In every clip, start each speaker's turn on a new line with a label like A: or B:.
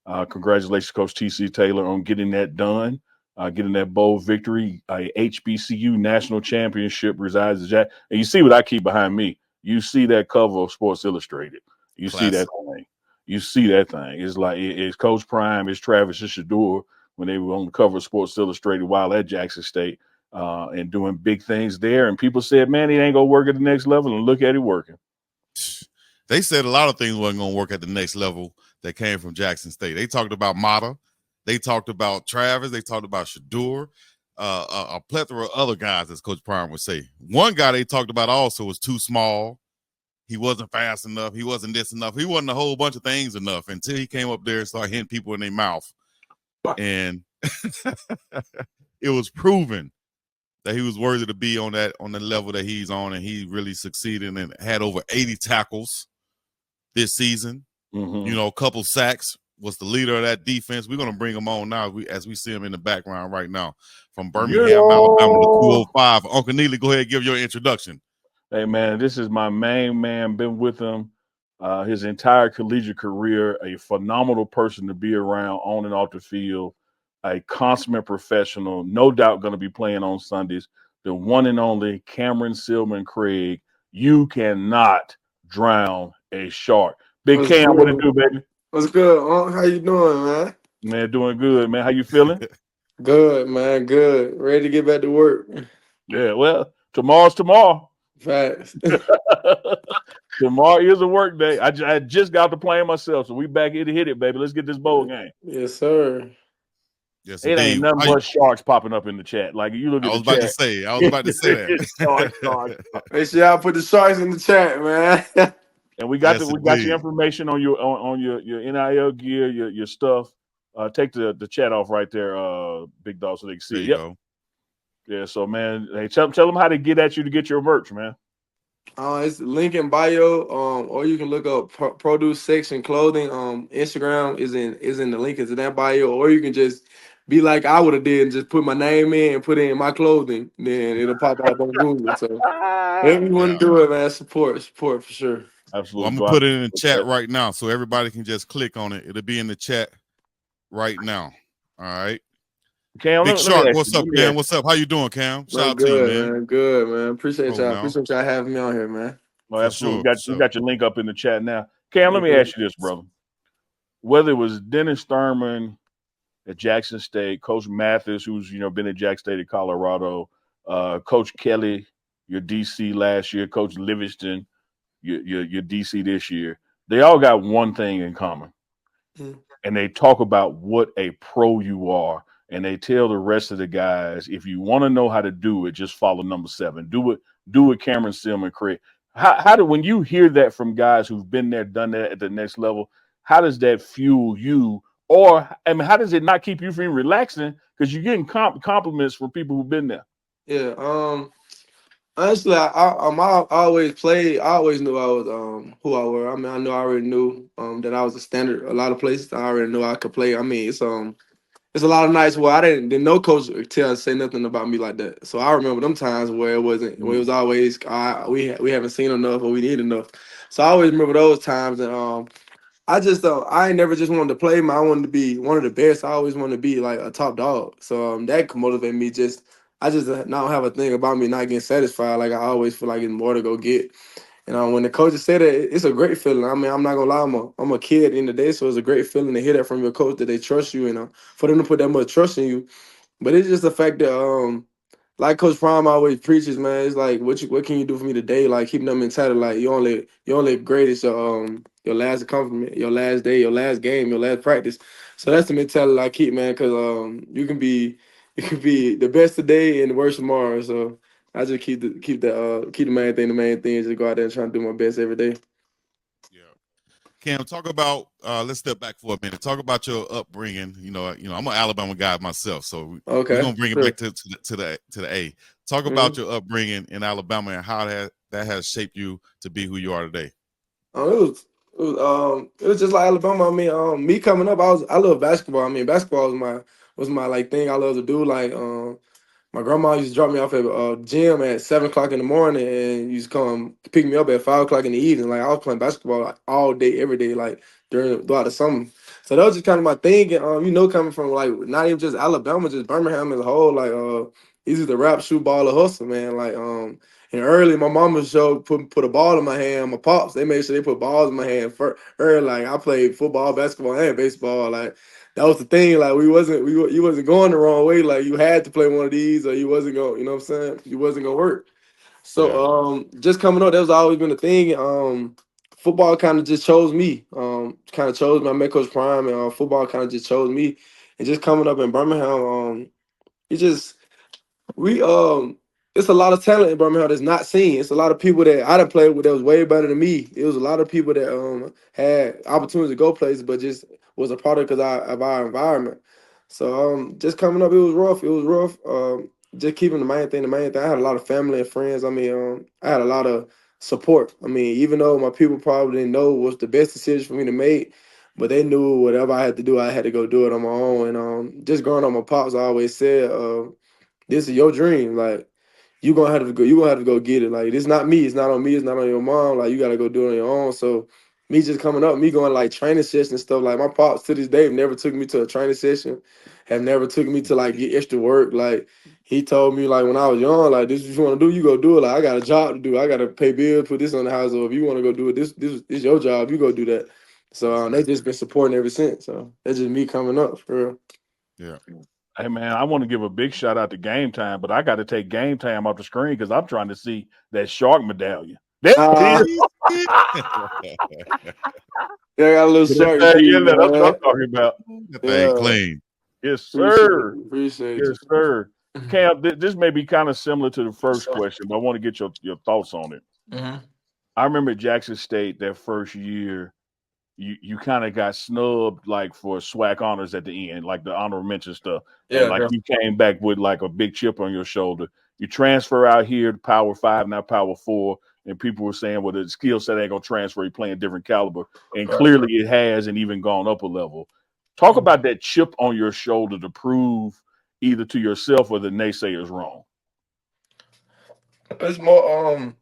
A: Congratulations, Coach T.C. Taylor, on getting that done, getting that bold victory. A HBCU national championship resides in Jack. And you see what I keep behind me. You see that cover of Sports Illustrated. You see that
B: Classic.
A: thing. You see that thing. It's like it's Coach Prime, it's Travis, it's Shador when they were on the cover of Sports Illustrated while at Jackson State and doing big things there. And people said, man, he ain't going to work at the next level. And look at it working.
B: They said a lot of things wasn't going to work at the next level that came from Jackson State. They talked about Mata. They talked about Travis. They talked about Shador. A plethora of other guys, as Coach Prime would say. One guy they talked about also was too small. He wasn't fast enough. He wasn't this enough. He wasn't a whole bunch of things enough until he came up there and started hitting people in their mouth. And it was proven that he was worthy to be on the level that he's on, and he really succeeded and had over 80 tackles this season.
A: Mm-hmm.
B: A couple sacks, was the leader of that defense. We're going to bring him on now as we see him in the background right now from Birmingham, Alabama to 205. Uncle Neely, go ahead and give your introduction.
A: Hey, man, this is my main man. Been with him his entire collegiate career. A phenomenal person to be around on and off the field. A consummate professional. No doubt going to be playing on Sundays. The one and only Cameron Silmon Craig. You cannot drown a shark. Big Cam, what it do, baby?
C: What's good? How you doing, man?
A: Man, doing good, man. How you feeling?
C: Good, man. Good. Ready to get back to work.
A: Yeah, well, tomorrow's tomorrow.
C: Fast.
A: Tomorrow is a work day. I just got to play myself, so we back here to hit it, baby. Let's get this bowl game.
C: Yes, sir.
B: Yes,
A: it ain't nothing but sharks popping up in the chat. Like you look at
B: I was
A: about
B: to say. I was about to say that.
A: Sharks.
C: Make sure y'all put the sharks in the chat, man.
A: And we got your information on your NIL gear, your stuff. Take the chat off right there, Big Dog, so they can see it. Yep. Go. Yeah, so man, hey, tell them how to get at you to get your merch, man.
C: It's link in bio. Or you can look up Produce Section Clothing. Instagram is in the link into that bio, or you can just be like I would have did and just put my name in and put in my clothing. Then it'll pop up on Google. So if you want to do it, man, support for sure.
A: Absolutely.
B: Well, I'm gonna put it in the chat right now so everybody can just click on it. It'll be in the chat right now. All right.
A: Cam,
B: Big Shark, what's up, Cam? What's up? How you doing, Cam? Shout out to you, man.
C: Good, man. Appreciate y'all. Appreciate y'all having me on here, man.
A: Oh, absolutely. We got your link up in the chat now. Cam, let me ask you this, brother. Whether it was Dennis Thurman at Jackson State, Coach Mathis, who's been at Jackson State at Colorado, Coach Kelly, your DC last year, Coach Livingston, your DC this year, they all got one thing in common. Mm-hmm. And they talk about what a pro you are. And they tell the rest of the guys, if you want to know how to do it, just follow number 7. Do it, Cameron Silmon Craig. How do, when you hear that from guys who've been there, done that at the next level, how does that fuel you? Or, I mean, how does it not keep you from relaxing? Because you're getting compliments from people who've been there.
C: Yeah. Honestly, I always played. I always knew I was who I were. I mean, I already knew that I was a standard. A lot of places I already knew I could play. I mean, it's a lot of nights where I didn't no coach say nothing about me like that. So I remember them times where it wasn't, where it was always we haven't seen enough or we need enough. So I always remember those times, and I ain't never just wanted to play. I wanted to be one of the best. I always wanted to be like a top dog. So that motivated me. I just don't have a thing about me not getting satisfied. Like I always feel like there's more to go get. And when the coaches say that, it's a great feeling. I mean, I'm not gonna lie, I'm a kid at the end of the day, so it's a great feeling to hear that from your coach that they trust you and for them to put that much trust in you. But it's just the fact that like Coach Prime always preaches, man, it's like what can you do for me today? Like keeping them mentality, like you only greatest your last accomplishment, your last day, your last game, your last practice. So that's the mentality I keep, man, because you can be the best today and the worst tomorrow. So I just keep the main thing the main thing is just go out there and try to do my best every day.
B: Yeah. Cam, talk about let's step back for a minute. Talk about your upbringing. I'm an Alabama guy myself, so we're gonna bring it back to the A. Talk about your upbringing in Alabama and how that has shaped you to be who you are today.
C: It was just like Alabama. I mean, me coming up, I love basketball. I mean, basketball was my like thing I love to do. Like my grandma used to drop me off at gym at 7:00 in the morning and used to come pick me up at 5:00 in the evening. Like I was playing basketball like, all day, every day, like throughout the summer. So that was just kind of my thing. And coming from like not even just Alabama, just Birmingham as a whole, like easy to rap, shoot, ball, or hustle, man. Like and early my mama showed put a ball in my hand. My pops, they made sure they put balls in my hand for early. Like I played football, basketball, and baseball. Like that was the thing. Like you wasn't going the wrong way. Like you had to play one of these, or you wasn't going. You know what I'm saying? You wasn't gonna work.
B: Yeah.
C: So just coming up, that's always been a thing. Football kind of just chose me. Kind of chose me. I met Coach Prime, and football kind of just chose me. And just coming up in Birmingham, it just we it's a lot of talent in Birmingham that's not seen. It's a lot of people that I done played with that was way better than me. It was a lot of people that had opportunities to go places, but just was a product of our environment. So just coming up, it was rough. It was rough. Just keeping the main thing. I had a lot of family and friends. I mean, I had a lot of support. I mean, even though my people probably didn't know was the best decision for me to make, but they knew whatever I had to do, I had to go do it on my own. And just growing up, my pops always said, this is your dream. Like you gonna have to go get it. Like it's not me, it's not on me, it's not on your mom. Like you gotta go do it on your own. So me just coming up, me going like training sessions and stuff. Like my pops to this day have never took me to a training session, have never took me to like get extra work. Like he told me like when I was young, like this is what you want to do, you go do it. Like I got a job to do, I gotta pay bills, put this on the house. Or if you want to go do it, this is your job, you go do that. So they just been supporting ever since. So that's just me coming up for real.
B: Yeah.
A: Hey man, I want to give a big shout out to Game Time, but I got to take Game Time off the screen because I'm trying to see that shark medallion. There it is.
C: Yeah, I got a little shark
A: Yeah,
C: for you,
A: that's what I'm
C: man.
A: talking about.
B: That thing
C: Yeah,
B: clean.
A: Yes,
C: appreciate
A: sir.
C: you. Appreciate
A: Yes, sir. Cam, this may be kind of similar to the first question, but I want to get your thoughts on it.
C: Mm-hmm.
A: I remember at Jackson State that first year, you kind of got snubbed like for SWAC honors at the end, like the honorable mention stuff, and
C: Yeah,
A: like
C: yeah.
A: you came back with like a big chip on your shoulder. You transfer out here to Power Five, now Power Four, and people were saying, "Well, the skill set ain't gonna transfer. You playing different caliber," and
C: Right.
A: clearly it has, and even gone up a level. Talk about that chip on your shoulder to prove either to yourself or the naysayers wrong.
C: It's more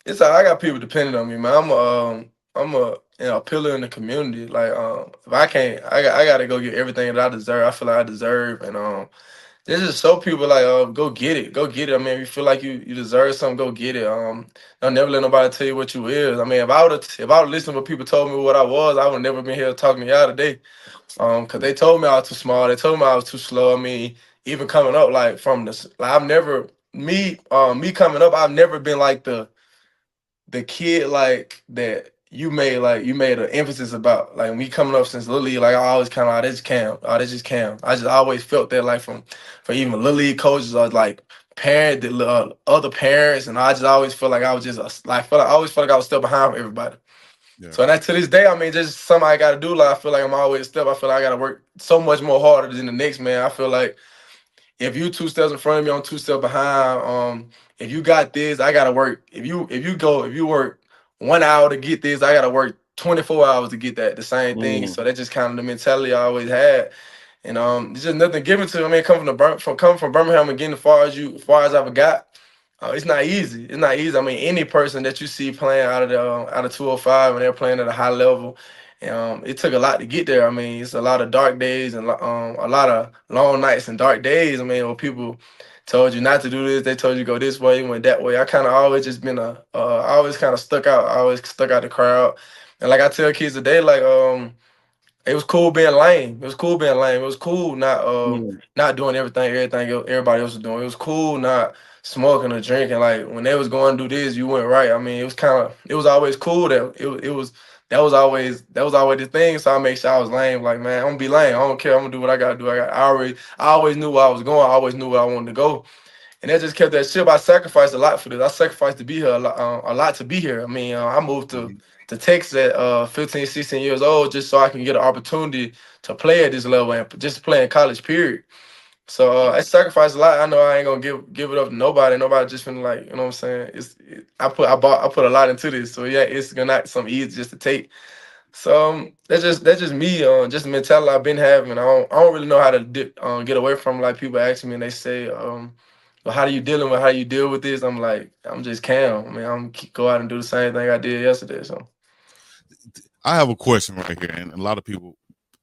C: it's I got people depending on me, man. I'm a pillar in the community. Like if I can't I gotta go get everything that I deserve. I feel like I deserve and this just show people like go get it. Go get it. I mean if you feel like you deserve something, go get it. Don't never let nobody tell you what you is. I mean if I would listen to what people told me what I was, I would never been here talking to y'all today. Cause they told me I was too small. They told me I was too slow. I mean, even coming up, like from this, like I've never me coming up. I've never been like the kid like that. You made an emphasis about like me coming up since Little League. Like I always kind of this Cam, this just Cam. I just always felt that like from even Little League coaches or like other parents, and I just always felt like I was just I always felt like I was still behind everybody.
B: Yeah.
C: So and that to this day, I mean, just something I got to do. Like I feel like I'm always a step. I feel like I got to work so much more harder than the next man. I feel like if you 2 steps in front of me, I'm 2 steps behind. If you got this, I gotta work. If you work 1 hour to get this, I gotta work 24 hours to get that. The same thing.
A: Mm,
C: So that's just kind of the mentality I always had. And it's just nothing given to me. I mean, coming from Birmingham and getting as far as I've got. It's not easy. It's not easy. I mean, any person that you see playing out of 205 and they're playing at a high level, it took a lot to get there. I mean, it's a lot of dark days and a lot of long nights and dark days. I mean, when people told you not to do this, they told you go this way, you went that way. I kind of always just been I always kind of stuck out. I always stuck out the crowd. And like I tell kids today, like it was cool being lame. It was cool being lame. It was cool
A: mm,
C: not doing everybody else was doing. It was cool not smoking or drinking. Like when they was going to do this, you went right. I mean, it was always cool that it was that was always the thing. So I make sure I was lame. Like man, I'm gonna be lame. I don't care. I'm gonna do what I gotta do. I always knew where I was going. I always knew where I wanted to go. And that just kept that shit. I sacrificed a lot for this. I sacrificed to be here a lot to be here. I mean, I moved
B: Mhm.
C: to Texas at 15, 16 years old just so I can get an opportunity to play at this level and just play in college, period. So I sacrificed a lot. I know I ain't gonna give it up to nobody. Nobody just finna like, you know what I'm saying? I put a lot into this. So yeah, it's gonna not something easy just to take. So that's just me, just the mentality I've been having. I don't really know how to get away from like people asking me and they say, well, how do you deal with this? I'm like, I'm just calm. I mean, go out and do the same thing I did yesterday. So
B: I have a question right here, and a lot of people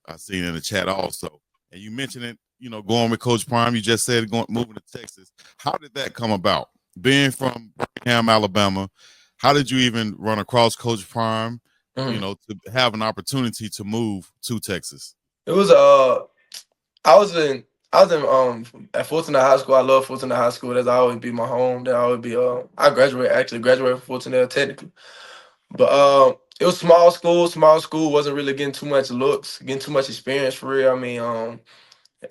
B: I seen in the chat also. And you mentioned it, going with Coach Prime. You just said moving to Texas. How did that come about? Being from Birmingham, Alabama, how did you even run across Coach Prime, to have an opportunity to move to Texas?
C: It was I was in at Fulton High School. I love Fulton High School. That's always be my home. That always be I graduated from Fulton technically. But it was small school. Small school wasn't really getting too much looks, getting too much experience for real. I mean,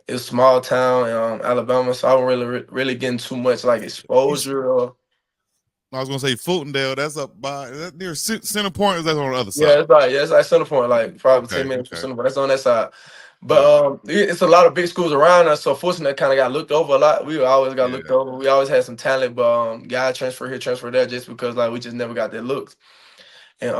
C: it was small town in Alabama, so I wasn't really getting too much like exposure.
B: I was gonna say Fultondale. That's up by near Center Point. Is that on the other
C: Yeah,
B: side?
C: it's like Center Point, like probably
B: Okay,
C: 10 minutes from
B: okay.
C: Center Point. That's on that side. But it's a lot of big schools around us, so fortunately, kind of got looked over a lot. We always got looked over. We always had some talent, but guy transfer here, transfer there, just because like we just never got that looks. And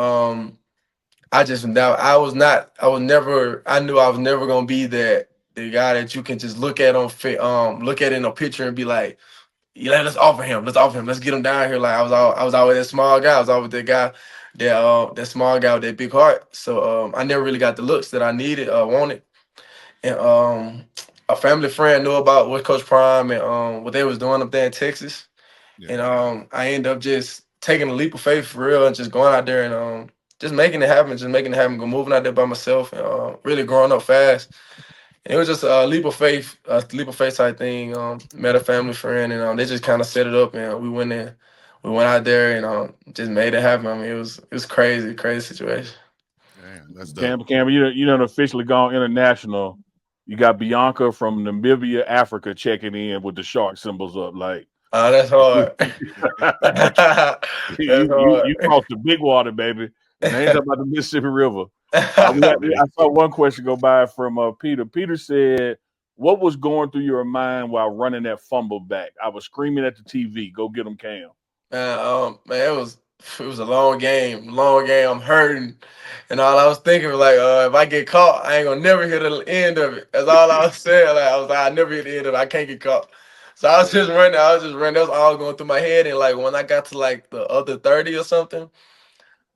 C: I just now I was never. I knew I was never gonna be the guy that you can just look at look at in a picture and be like, yeah, let's offer him, let's get him down here. Like I was always that small guy. I was always that guy, that small guy with that big heart. So I never really got the looks that I needed, wanted. And a family friend knew about what Coach Prime and what they was doing up there in Texas.
B: Yeah.
C: And I ended up just taking a leap of faith for real and just going out there and just making it happen, go moving out there by myself and really growing up fast. And it was just a leap of faith type thing. Met a family friend and they just kind of set it up and we went out there and just made it happen. I mean, it was crazy situation.
B: Damn, that's dope.
A: Campbell, you done officially gone international. You got Bianca from Namibia, Africa, checking in with the shark symbols up. Like,
C: That's hard. That's
A: you
C: hard.
A: crossed the big water, baby, and I ain't talking about the Mississippi River. I saw one question go by from Peter. Peter said, "What was going through your mind while running that fumble back? I was screaming at the TV. Go get him, Cam."
C: Man, it was a long game. I'm hurting, and all I was thinking was like, if I get caught, I ain't gonna never hear the end of it. That's all I was saying. Like I was like, I never hear the end of it. I can't get caught. So I was just running. That was all going through my head. And like when I got to like the other 30 or something,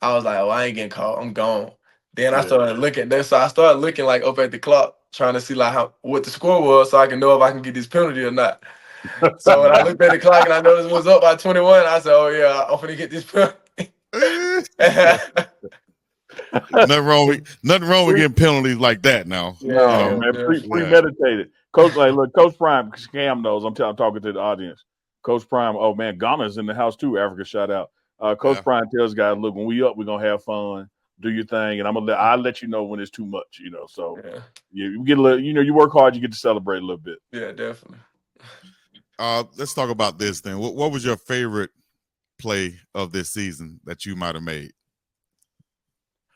C: I was like, oh, I ain't getting caught. I'm gone. Then I started looking. So I started looking like up at the clock, trying to see like what the score was, so I can know if I can get this penalty or not. So when I looked at the clock and I noticed it was up by 21, I said, "Oh yeah, I'm gonna get this penalty."
B: Nothing wrong with getting penalties like that now.
A: No, man, premeditated. Coach, look, Coach Prime, Cam knows. I'm talking to the audience. Coach Prime, oh man, Ghana's in the house too. Africa, shout out. Coach Prime tells guys, look, when we up, we're gonna have fun, do your thing, and I'll let you know when it's too much, So you get a little, you work hard, you get to celebrate a little bit.
C: Yeah, definitely.
B: Let's talk about this then. What was your favorite play of this season that you might have made?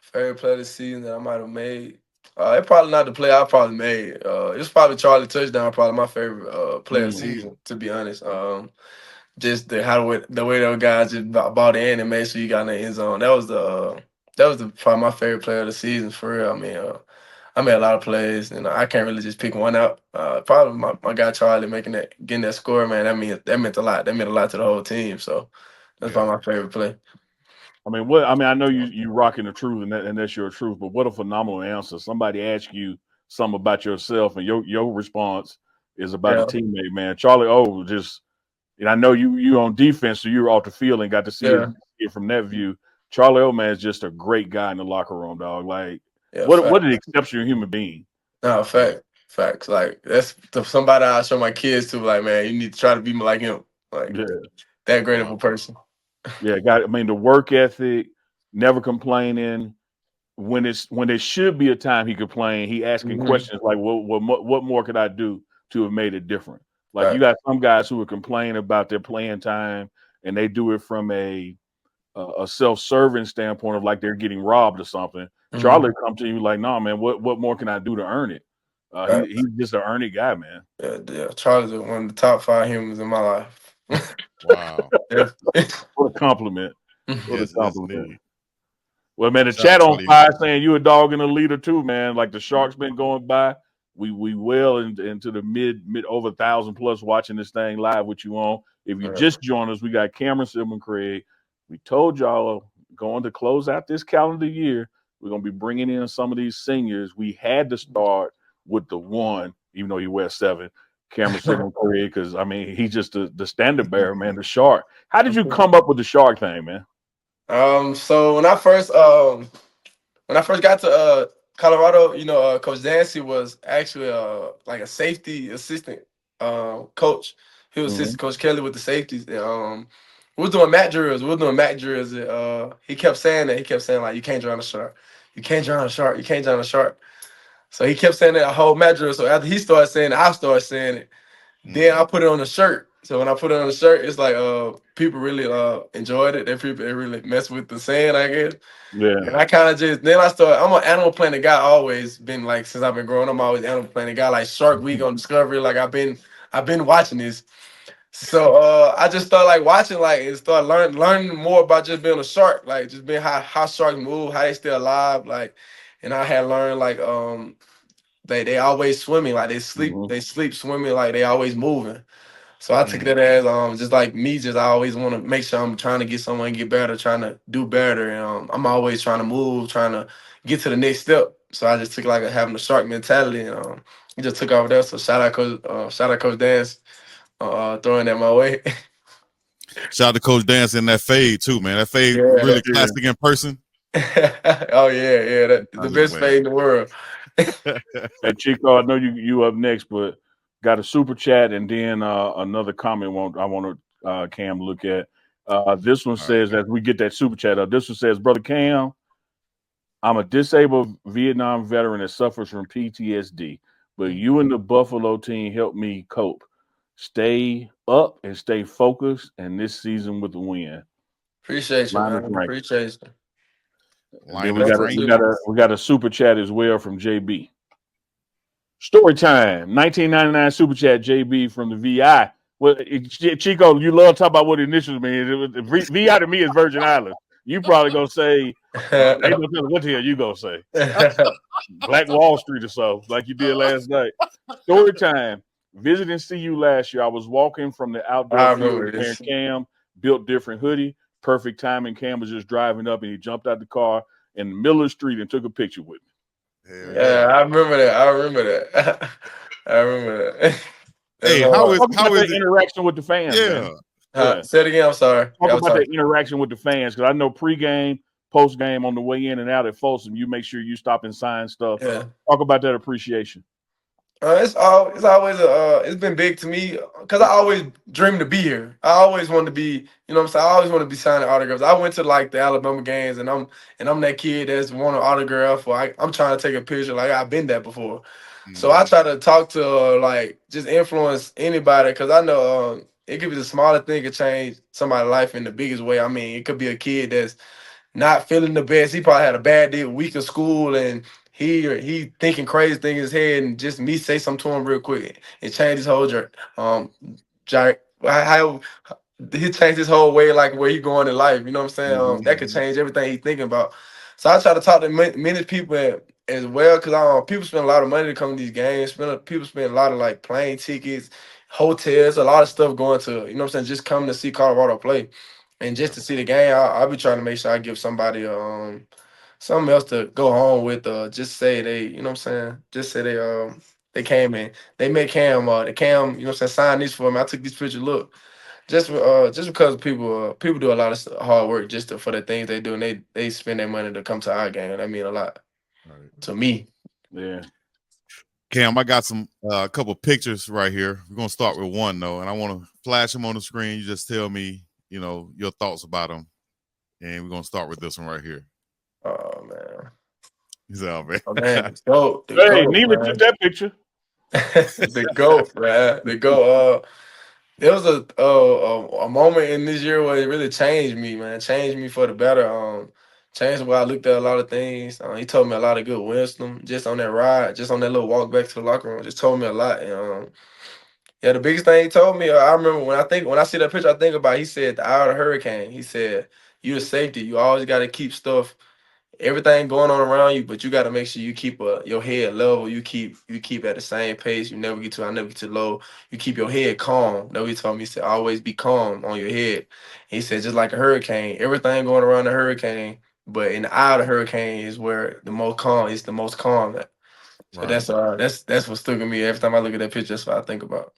C: Favorite play of the season that I might have made? It probably not the play I probably made. It's probably Charlie touchdown. Probably my favorite play of the season, to be honest. Just the way those guys just bought in and made sure you got in the end zone. That was probably my favorite play of the season for real. I mean, I made a lot of plays, and I can't really just pick one out. Probably my guy Charlie getting that score, man. That meant a lot. That meant a lot to the whole team. So that's probably my favorite play.
A: I know you rocking the truth, and that's your truth. But what a phenomenal answer! Somebody asked you something about yourself, and your response is about the teammate, man. Charlie, and I know you on defense, so you were off the field and got to see it from that view. Charlie, man, is just a great guy in the locker room, dog. Like, what an exceptional human being.
C: No, facts. Like that's somebody I show my kids to. Like, man, you need to try to be like him. Like that great of a person.
A: Yeah, the work ethic, never complaining. When there should be a time he complain, he asking questions like, what more could I do to have made it different? Like you got some guys who would complain about their playing time, and they do it from a self-serving standpoint of like they're getting robbed or something. Charlie come to you like, no, man, what more can I do to earn it? He's just an earning guy, man.
C: Yeah. Charlie's one of the top 5 humans in my life.
B: Wow.
A: What a compliment. What a compliment. Well, man, the
B: Shout
A: chat
B: out
A: on fire saying you a dog and a leader too, man. Like the Sharks been going by. We well into the mid over 1,000 plus watching this thing live with you on. If you just joined us, we got Cameron, Silmon, Craig. We told y'all going to close out this calendar year. We're gonna be bringing in some of these seniors. We had to start with the one, even though he wears 7. Cameron still gonna create because I mean he's just the standard bearer, man. The shark. How did you come up with the shark thing, man?
C: So when I first got to Colorado, Coach Dancy was actually like a safety assistant coach. He was
A: Hmm.
C: assistant Coach Kelly with the safeties. And, we was doing mat drills. We were doing mat drills. And, he kept saying that. He kept saying like, "You can't drown a shark. You can't drown a shark. You can't drown a shark." So he kept saying that a whole mat drill. So after he started saying it, I started saying it. Then I put it on the shirt. So when I put it on the shirt, it's like people really enjoyed it. They really messed with the saying, I guess.
A: Yeah.
C: And I kind of just then I started. I'm an Animal Planet guy. Always been like since I've been growing up. I'm always Animal Planet guy. Like Shark Week on Discovery. Like I've been watching this. So I just started like watching like and started learning more about just being a shark. Like just being how sharks move, how they stay alive. Like, and I had learned like they always swimming. Like
A: Hmm.
C: they sleep swimming. Like they always moving. So I took that as just like me, just I always want to make sure I'm trying to get someone get better, trying to do better, and I'm always trying to move, trying to get to the next step. So I just took like having a shark mentality, and he just took off there. So shout out Coach Dance, throwing that my way.
B: Shout out to Coach Dance in that fade too, man. That fade
C: Yeah.
B: really classic in person.
C: Oh yeah, the
B: I'm just
C: best fade in the world.
B: playing.
A: Hey Chico, I know you up next, but got a super chat and then another comment I want to Cam look at. This one
B: All right.
A: says as we get that super chat up, this one says, Brother Cam, I'm a disabled Vietnam veteran that suffers from PTSD, but you and the Buffalo team helped me cope. Stay up and stay focused, and this season with the win.
C: Appreciate you,
A: Linus
C: man.
A: Rank.
C: Appreciate you.
A: And then
B: Linus
C: Thank
B: Rank.
C: you.
A: we got a super chat as well from JB. Story time. 1999 super chat. JB from the VI. Well, Chico, you love to talk about what initials mean. VI to me is Virgin Islands. You probably gonna say ain't no telling what the hell you gonna say. Black Wall Street or so, like you did last night. Story time. Visiting CU last year. I was walking from the outdoor
C: I
A: field
C: remember
A: wearing
C: this.
A: Cam, built different hoodie. Perfect timing. Cam was just driving up and he jumped out the car in the middle of the street and took a picture with me.
B: Hell
C: Yeah,
B: yeah.
C: I remember that. I remember that. I remember that. That's
B: Hey,
A: Talk,
C: hard.
A: talk
B: how
A: about that
B: is it?
A: interaction with the fans,
B: Yeah.
A: man. Yeah.
C: Say it again. I'm sorry.
A: Talk
C: Yeah, I'm
A: about
C: sorry.
A: that interaction with the fans because I know pregame, postgame, on the way in and out at Folsom, you make sure you stop and sign stuff.
C: Yeah.
A: Talk about that appreciation.
C: It's always it's been big to me because I always dreamed to be here. I always wanted to be, what I'm saying. I always want to be signing autographs. I went to like the Alabama games, and I'm that kid that's want an autograph, or I'm trying to take a picture. Like I've been there before, so I
B: Mhm.
C: try to talk to like just influence anybody because I know it could be the smallest thing could change somebody's life in the biggest way. I mean, it could be a kid that's not feeling the best. He probably had a bad day, week of school, and he thinking crazy thing in his head, and just me say something to him real quick and change his whole journey. How he changed his whole way, like where he going in life. You know what I'm saying?
A: Hmm.
C: That could change everything he thinking about. So I try to talk to many people as well, because people spend a lot of money to come to these games. People spend a lot of like plane tickets, hotels, a lot of stuff going to. You know what I'm saying? Just coming to see Colorado play. And just
B: Yeah.
C: to see the game, I'll be trying to make sure I give somebody something else to go home with. Just say they, you know what I'm saying? Just say they came in, they made Cam the Cam, you know what I'm saying, sign this for me. I took this picture. Look, just because people do a lot of hard work just for the things they do, and they spend their money to come to our game. That mean a lot
B: Right.
C: to me.
A: Yeah.
B: Cam, I got some a couple pictures right here. We're gonna start with one though, and I want to flash them on the screen. You just tell me, your thoughts about them, and we're gonna start with this one right here.
C: Oh man,
B: He's out, man.
C: oh man, the
A: Hey,
C: goat,
A: Neiman took
C: man,
A: that picture.
C: the goat, man, the goat. There was a moment in this year where it really changed me, man. Changed me for the better. Changed the way I looked at a lot of things. He told me a lot of good wisdom just on that ride, just on that little walk back to the locker room. Just told me a lot. And yeah, the biggest thing he told me, I remember when I see that picture, I think about. He said the eye of the hurricane. He said you a safety. You always got to keep stuff everything going on around you, but you got to make sure you keep your head level. You keep at the same pace. You never get too high, never get too low. You keep your head calm. That what he told me. He said always be calm on your head. He said just like a hurricane, everything going around the hurricane, but in the eye of the hurricane is where the most calm. It's the most calm. So
B: Right.
C: that's what stuck in me every time I look at that picture. That's what I think about.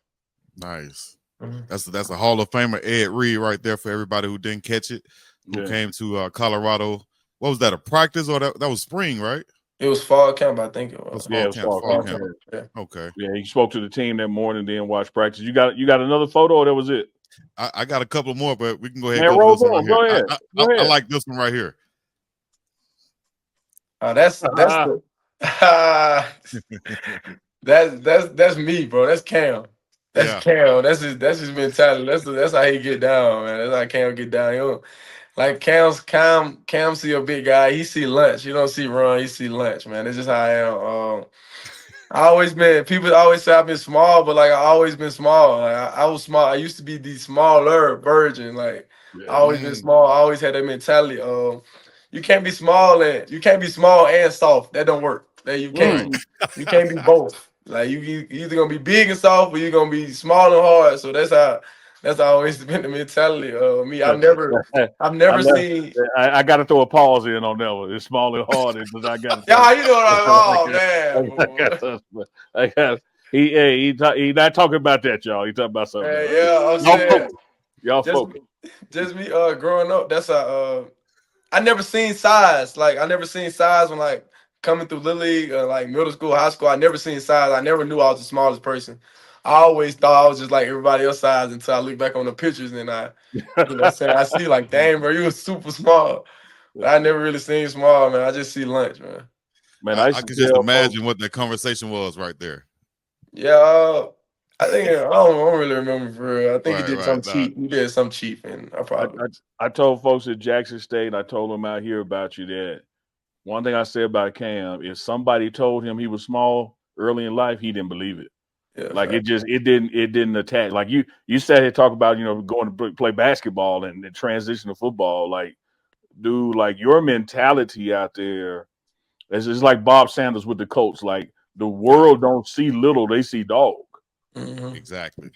B: Nice.
C: Mhm.
B: That's a Hall of Famer, Ed Reed, right there for everybody who didn't catch it, who came to Colorado. What was that? A practice or that was spring, right?
C: It was fall camp, I think it was.
A: Yeah, it was fall camp.
C: Yeah.
B: Okay.
A: Yeah, he spoke to the team that morning, then watched practice. You got another photo, or that was it?
B: I got a couple more, but we can go ahead
A: Man,
B: and go to
A: roll
B: this one right
A: on. Go
B: here.
A: ahead. Go
B: I
A: ahead.
B: like this one right here.
C: That's the that's me, bro. That's Cam. That's Cam. That's his mentality. That's how he get down, man. That's how Cam get down. Like Cam see a big guy. He see lunch. You don't see run. He see lunch, man. That's just how I am. I always been. People always say I've been small, but like I always been small. Like I was small. I used to be the smaller version. Like I always been small. I always had that mentality. You can't be small and soft. That don't work. That you can't be both. Like you either gonna be big and soft or you're gonna be small and hard. So that's always been the mentality of me. I've never seen.
A: I got to throw a pause in on that one. It's small and hard because I got to.
C: Yeah, you know what I'm. Oh man.
A: I got. He not talking about that, y'all. He talking about something else.
C: Yeah, I'm saying.
A: Y'all focus.
C: Just me growing up. That's I never seen size. Like I never seen size when like coming through Little League or like middle school, high school. I never seen size. I never knew I was the smallest person. I always thought I was just like everybody else size until I look back on the pictures and I see like, dang, bro, you was super small. But I never really seen small, man. I just see lunch, man.
A: Man,
B: I could just imagine what that conversation was right there.
C: Yeah, I think I don't really remember for real. I think he did something cheap. He did something cheap, and
A: I told folks at Jackson State, I told them out here about you that one thing I said about Cam is somebody told him he was small early in life, he didn't believe it.
C: Yeah,
A: like it didn't attach. Like you sat here talk about going to play basketball and transition to football. Like, dude, like your mentality out there is just like Bob Sanders with the Colts. Like the world don't see little, they see dog.
C: Mm-hmm.
B: Exactly.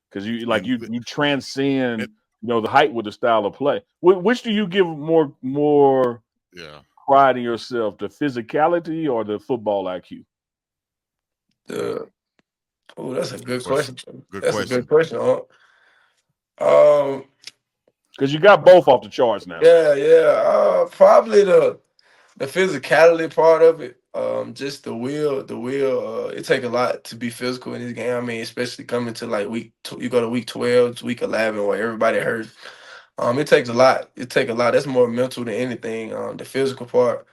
A: Because you transcend the height with the style of play. Which do you give more pride in yourself, the physicality or the football IQ?
C: Oh, that's a good question.
B: Good
C: That's
B: question.
C: a good question.
A: Because you got both off the charts now.
C: Yeah. Probably the physicality part of it. Just the will. It take a lot to be physical in this game. I mean, especially coming to like you go to week 12, to week 11, where everybody hurt. It takes a lot. That's more mental than anything. The physical part,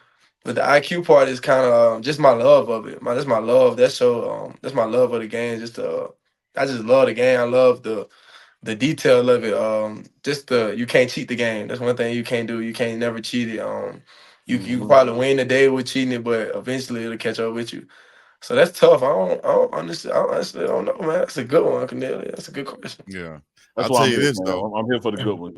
C: but the IQ part is kind of just my love of it. That's my love. That's my love of the game. I just love the game. I love the detail of it. You can't cheat the game. That's one thing you can't do. You can't never cheat it. You can probably win the day with cheating it, but eventually it'll catch up with you. So that's tough. I honestly don't know, man. That's a good one, Cornelia. That's a good question.
B: Yeah.
A: That's
B: I'll
A: why
B: tell
A: I'm
B: you
A: here,
B: this,
A: man.
B: though.
A: I'm here for the good ones,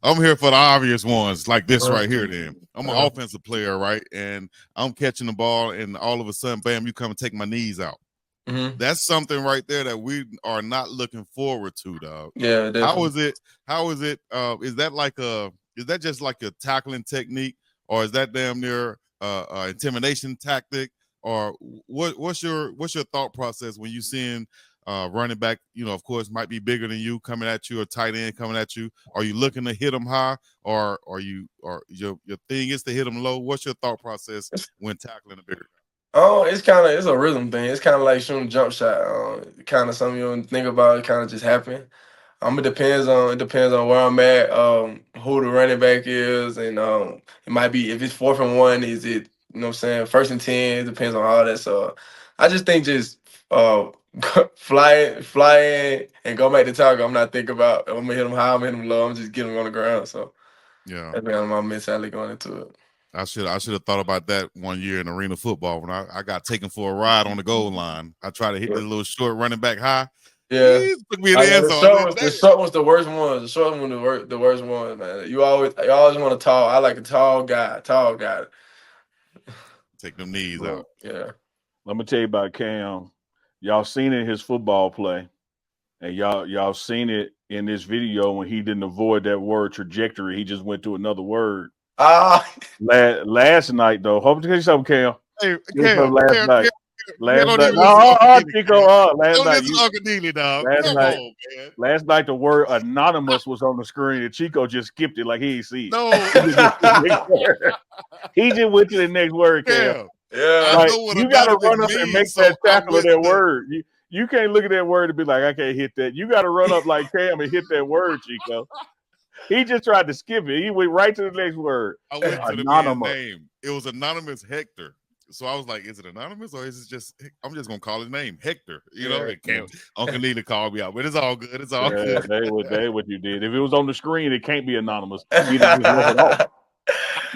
B: I'm here for the obvious ones, like this right here. Then I'm an offensive player, right? And I'm catching the ball, and all of a sudden, bam, you come and take my knees out.
C: Mm-hmm.
B: That's something right there that we are not looking forward to, dog.
C: Yeah, definitely.
B: How is it? Is that just like a tackling technique, or is that damn near intimidation tactic? Or what's your thought process when you seeing running back, of course, might be bigger than you coming at you, or tight end coming at you? Are you looking to hit them high, or your thing is to hit them low? What's your thought process when tackling a bigger guy?
C: Oh, it's a rhythm thing. It's kind of like shooting a jump shot. Kind of something you don't think about. It kind of just happen. It depends on where I'm at, who the running back is, and it might be if it's 4th and 1, is it, you know what I'm saying, 1st and 10, it depends on all that. So I just think just fly in and go make the tackle. I'm not thinking about I'm gonna hit them high, I'm gonna hit them low, I'm just getting them on the ground. So
B: yeah,
C: that's kind of my mentality going into it.
B: I should have thought about that one year in arena football when I got taken for a ride on the goal line. I tried to hit the little short running back high.
C: Yeah,
B: took me in the end zone.
C: The short one's the worst one. The short one, the worst one, man. You always want a tall. I like a tall guy.
B: Take them knees out.
C: Yeah.
A: Let me tell you about Cam. Y'all seen it in his football play, And y'all seen it in this video when he didn't avoid that word trajectory. He just went to another word. Last night though, hope to tell you something, Cam.
B: Hey,
A: Last night.
B: Last
A: Last
B: night.
A: night. Chico. Last
B: Don't
A: night.
B: listen to Uncle Neely, dog.
A: Last
B: Come
A: night.
B: on, man.
A: Last night the word anonymous was on the screen and Chico just skipped it like he ain't see it.
B: No.
A: He just went to the next word, Cam.
C: Yeah.
A: Like,
B: I know what
A: you got to run up
B: means,
A: and make
B: so
A: that tackle of that word. You can't look at that word and be like, I can't hit that. You got to run up like Cam and hit that word, Chico. He just tried to skip it. He went right to the next word.
B: I went to the man's name. It was Anonymous Hector. So I was like, is it anonymous or is it just, I'm just going to call his name Hector. You know, it can't, Uncle Neely called me out, but it's all good. It's all good.
A: That what you did. If it was on the screen, it can't be anonymous. You just left it off.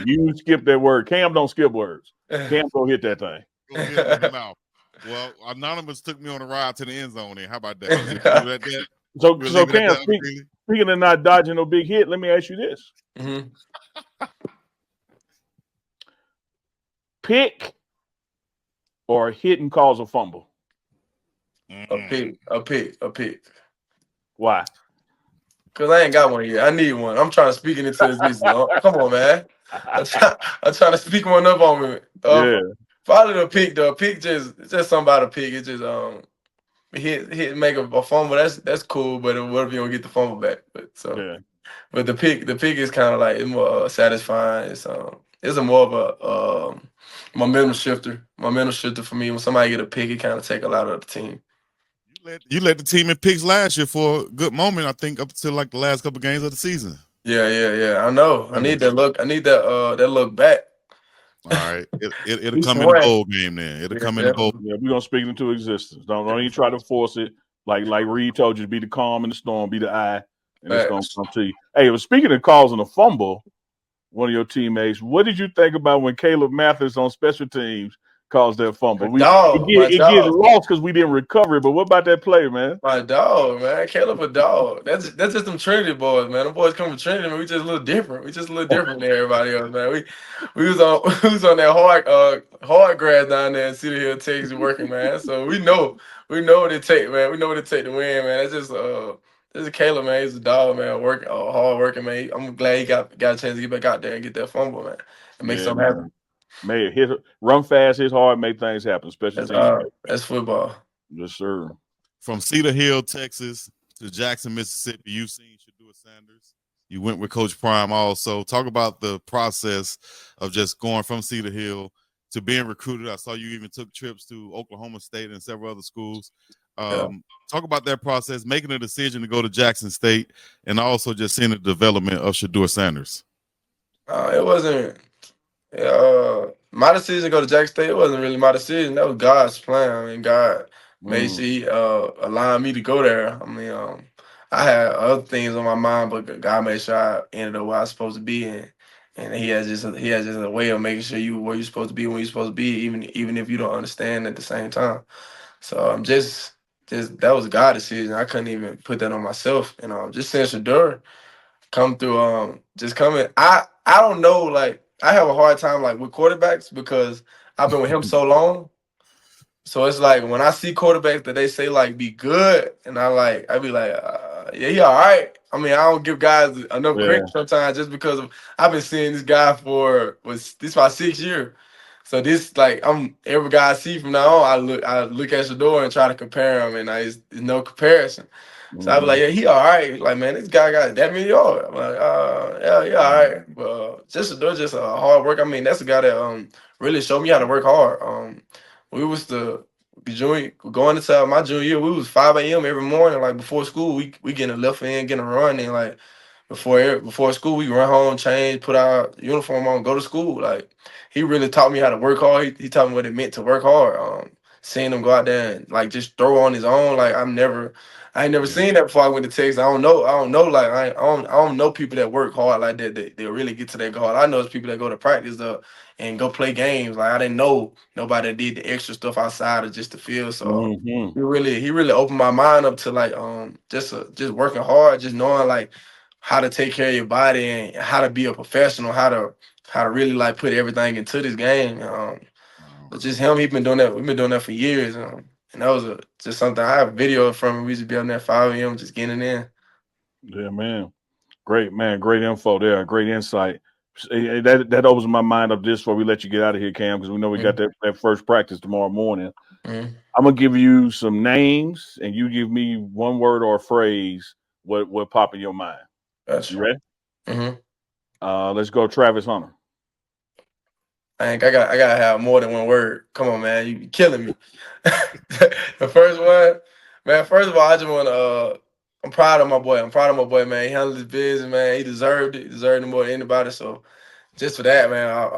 A: You skip that word. Cam don't skip words. Cam go hit that thing.
B: Go hit it in the mouth. Well, Anonymous took me on a ride to the end zone there. How about that?
A: So Cam, speaking of not dodging no big hit, let me ask you this.
C: Mm-hmm.
A: Pick or hit and cause a fumble?
C: A pick.
A: Why?
C: Because I ain't got one yet. I need one. I'm trying to speak it into existence. Come on, man. I'm trying to speak one up on me. Probably the pick, though. Pick just something about a pick. It just hit make a fumble. That's cool, but what if you don't get the fumble back? But the pick is kind of like it's more satisfying. It's a more of a momentum shifter for me. When somebody get a pick, it kind of take a lot of the team.
B: You led the team in picks last year for a good moment, I think, up to like the last couple of games of the season.
C: Yeah. I know. I need that look. I need that look back.
B: All right, it'll come in the bowl game then. It'll come in the bowl.
A: Yeah, we're gonna speak it into existence. Don't even try to force it. Like Reed told you, to be the calm in the storm, be the eye, and it's gonna come to you. Hey, but speaking of causing a fumble, one of your teammates, what did you think about when Caleb Mathis on special teams caused that fumble? It gets lost because we didn't recover it. But what about that play, man?
C: My dog, man. Caleb a dog. That's just them Trinity boys, man. Them boys come from Trinity, man. We just a little different. We just a little different than everybody else, man. We was on that hard grass down there in City Hill, Texas, working, man. So we know what it take, man. We know what it take to win, man. That's just this is Caleb, man. He's a dog, man. Working, hard working, man. I'm glad he got a chance to get back out there and get that fumble, man, and make something happen.
A: Run fast, hit hard, make things happen.
C: That's football.
A: Yes, sir.
B: From Cedar Hill, Texas to Jackson, Mississippi, you've seen Shedeur Sanders. You went with Coach Prime also. Talk about the process of just going from Cedar Hill to being recruited. I saw you even took trips to Oklahoma State and several other schools. Talk about that process, making a decision to go to Jackson State, and also just seeing the development of Shedeur Sanders.
C: It wasn't my decision to go to Jackson State. It wasn't really my decision. That was God's plan. I mean, God made sure He allowed me to go there. I mean, I had other things on my mind, but God made sure I ended up where I was supposed to be in. And He has just a way of making sure you where you're supposed to be when you're supposed to be, even if you don't understand at the same time. So I'm just that was God's decision. I couldn't even put that on myself. And just seeing Shedeur come through, just coming. I don't know, like I have a hard time like with quarterbacks because I've been with him so long. So it's like when I see quarterbacks that they say like be good, and I be like, yeah, he all right. I mean, I don't give guys enough credit sometimes just because I've been seeing this guy for this my 6th year. So this like every guy I see from now on, I look at Shedeur and try to compare him, and there's no comparison. So I be like, yeah, he all right. Like, man, this guy got that many yards. I'm like, yeah, all right. But just Shedeur, just a hard work. I mean, that's a guy that really showed me how to work hard. We was going into my junior year, we was 5 a.m. every morning, like before school, we getting a lift in, getting a run, and like before school, we run home, change, put our uniform on, go to school. Like he really taught me how to work hard. He taught me what it meant to work hard. Seeing him go out there and like just throw on his own, like I ain't never seen that before I went to Texas. I don't know. Like I don't know people that work hard like that. They really get to that goal. I know it's people that go to practice and go play games. Like I didn't know nobody that did the extra stuff outside of just the field. So he really opened my mind up to like just working hard, just knowing like how to take care of your body and how to be a professional, how to really like put everything into this game. But just him, he's been doing that. We've been doing that for years. And that was just something I have video from. We used to be up there at 5 a.m. just getting in.
A: Yeah, man. Great, man. Great info there. Great insight. That opens my mind up this before we let you get out of here, Cam, because we know we got that first practice tomorrow morning. I'm gonna give you some names, and you give me one word or a phrase. What pop in your mind?
C: That's
A: You ready?
C: Mm-hmm.
A: Let's go, Travis Hunter.
C: I gotta have more than one word. Come on, man, you killing me. The first one, man. First of all, I just want to. I'm proud of my boy. Man. He handled his business, man. He deserved it. He deserved it more than anybody. So just for that, man,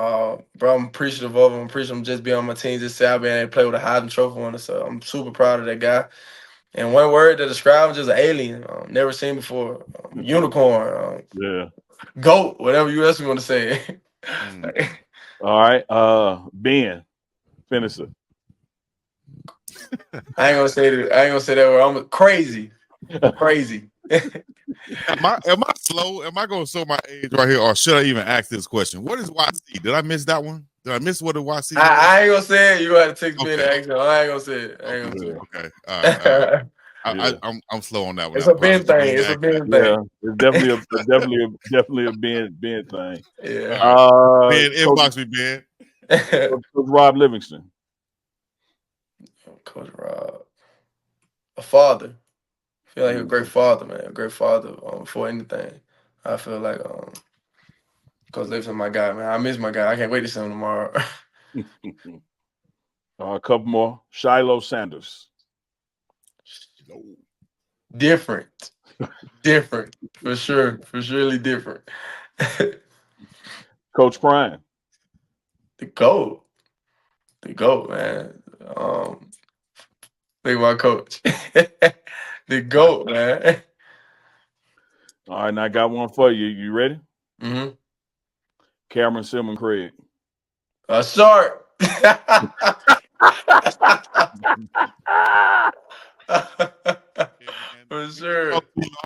C: bro, I'm appreciative of him. I'm appreciative of just being on my team. Just say I've been able to play with a Heisman Trophy winner. So I'm super proud of that guy. And one word to describe him, just an alien. Never seen before. Unicorn.
A: Yeah.
C: Goat. Whatever you else you want to say.
A: All right. Ben, finish it.
C: I ain't gonna say that word. I'm crazy. Crazy.
B: Am I slow? Am I going to show my age right here, or should I even ask this question? What is YC? Did I miss that one? Did I miss what a YC?
C: I ain't gonna say it. You gotta text me in the action. I ain't gonna say it. I ain't gonna say it.
B: Okay. All right. I'm slow on that one.
C: It's a Ben thing. It's a Ben thing.
A: Yeah, it's definitely a Ben thing.
C: Yeah.
B: Ben, inbox me, Ben.
A: Coach Rob Livingston.
C: Coach Rob, a father. I feel like he's a great father, man. A great father for anything. I feel like Coach Livingston, my guy, man. I miss my guy. I can't wait to see him tomorrow.
A: A couple more. Shiloh Sanders.
C: Different. For sure. For surely different.
A: Coach Prime.
C: The GOAT, man. Think about Coach. The GOAT, man.
A: All right, and I got one for you. You ready?
C: Mm-hmm.
A: Cameron Silmon Craig.
C: A shark. For sure.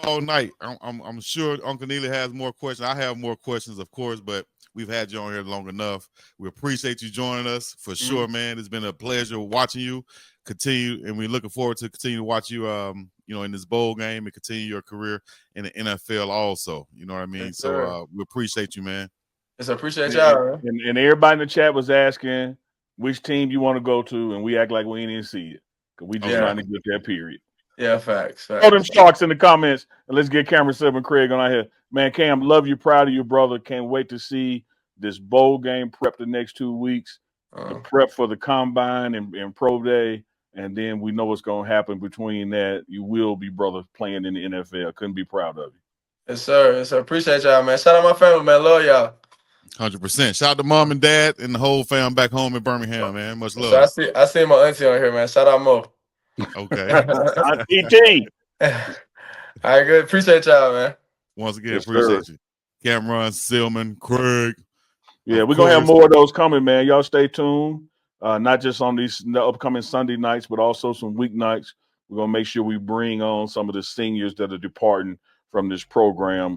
B: All night. I'm sure Uncle Neely has more questions. I have more questions, of course, but we've had you on here long enough. We appreciate you joining us for sure, man. It's been a pleasure watching you continue, and we're looking forward to continue to watch you, in this bowl game and continue your career in the NFL also. You know what I mean?
C: Yes,
B: so we appreciate you, man.
C: Yes, I appreciate y'all.
A: And everybody in the chat was asking which team you want to go to, and we act like we ain't even see it. Because we just trying to get that period.
C: Yeah, facts.
A: Throw them sharks in the comments, and let's get Cameron Silmon Craig on our here. Man, Cam, love you, proud of you, brother. Can't wait to see this bowl game prep the next 2 weeks, the prep for the combine and pro day, and then we know what's going to happen between that. You will be, brother, playing in the NFL. Couldn't be proud of you.
C: Yes, sir. Yes, sir. Appreciate y'all, man. Shout out my family, man. Love y'all.
B: 100%. Shout out to mom and dad and the whole fam back home in Birmingham, man. Much love.
C: So I see my auntie on here, man. Shout out Mo.
B: Okay.
A: Auntie.
C: All right, good. Appreciate y'all, man.
B: Once again, appreciate you. Cameron, Silmon, Craig.
A: Yeah, we're going to have more of those coming, man. Y'all stay tuned. Not just on these upcoming Sunday nights, but also some weeknights. We're going to make sure we bring on some of the seniors that are departing from this program